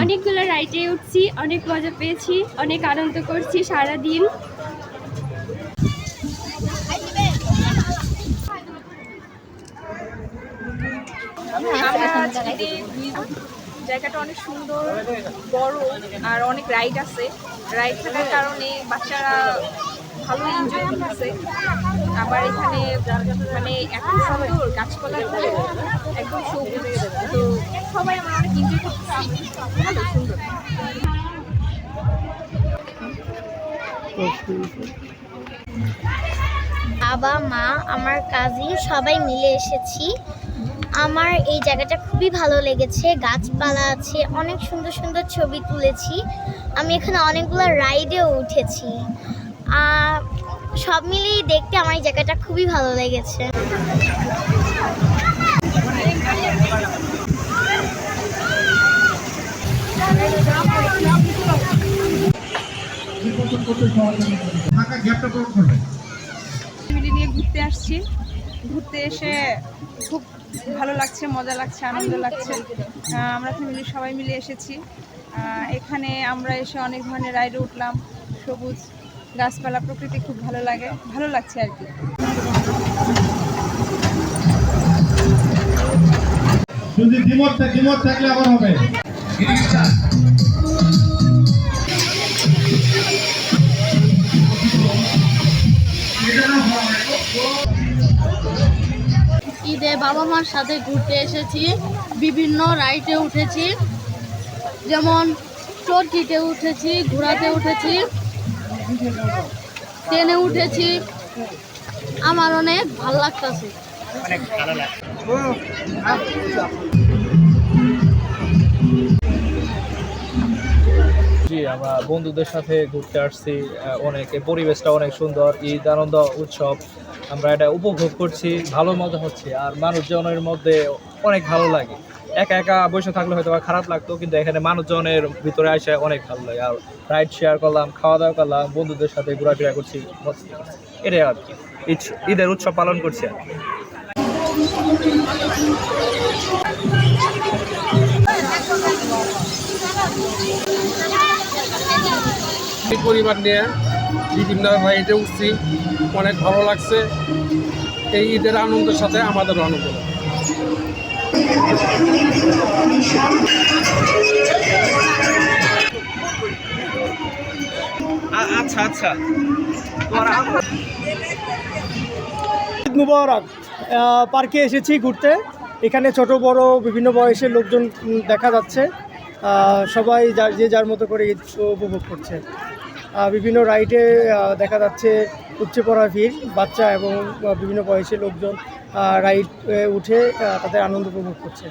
অনেকগুলো রাইডে উঠছি, অনেক মজা পেয়েছি, অনেক আনন্দ করছি সারাদিন। জায়গাটা অনেক সুন্দর, বড়, আর অনেক রাইড আছে। রাইড থাকার কারণে বাচ্চারা ভালো এনজয় করতেছে। আবার এখানে মানে এত সুন্দর গাছপালা, একদম সবুজ, তো সবাই আমরা অনেক এনজয় করতেছি, ভালো সুন্দর। বাবা, মা, আমার কাজিন সবাই মিলে এসেছি। আমার এই জায়গাটা খুবই ভালো লেগেছে, গাছপালা আছে, অনেক সুন্দর সুন্দর ছবি তুলেছি। আমি এখানে অনেকগুলো রাইডেও উঠেছি। সব মিলিয়ে দেখতে আমার এই জায়গাটা খুবই ভালো লেগেছে। ফ্যামিলি নিয়ে ঘুরতে আসছি, ঘুরতে এসে খুব ভালো লাগছে, মজা লাগছে, আনন্দ লাগছে। আমরা ফ্যামিলির সবাই মিলে এসেছি। এখানে আমরা এসে অনেক ধরনের রাইডে উঠলাম, সবুজ গাছপালা, প্রকৃতি খুব ভালো লাগে, ভালো লাগছে আর কি। যদি দ্বিমত থাকলে আবার হবে। ঈদে বাবা মার সাথে ঘুরতে এসেছি, বিভিন্ন রাইডে উঠেছি, যেমন চরকিতে উঠেছি, ঘোড়াতে উঠেছি, ট্রেনে উঠেছি। আমার অনেক ভালো লাগতেছে। জি, আমরা বন্ধুদের সাথে ঘুরতে আসছি, পরিবেশটা অনেক সুন্দর, ঈদ আনন্দ উৎসব আমরা এটা উপভোগ করছি, ভালো মজা হচ্ছে। আর মানুষজনের মধ্যে অনেক ভালো লাগে। একা একা বসে থাকলে হয়তো খারাপ লাগতো, কিন্তু এখানে মানুষজনের ভিতরে আসে অনেক ভালো লাগে। আর রাইড শেয়ার করলাম, খাওয়া দাওয়া করলাম, বন্ধুদের সাথে ঘোরাফেরা করছি, এটাই আর কি ঈদের উৎসব পালন করছি আর পরিবার নিয়ে বিভিন্ন রাইডে উঠছি, অনেক ভালো লাগছে। এই ঈদের আনন্দের সাথে আমাদেরও আনন্দ। আচ্ছা আচ্ছা ঈদ মুবারক। পার্কে এসেছি ঘুরতে। এখানে ছোট বড় বিভিন্ন বয়সের লোকজন দেখা যাচ্ছে। সবাই যে যার মতো করে ঈদ উপভোগ করছে। বিভিন্ন রাইডে দেখা যাচ্ছে উপচে পড়া ভিড়, বাচ্চা এবং বিভিন্ন বয়সের লোকজন রাইড উঠে তাদের আনন্দ উপভোগ করছে।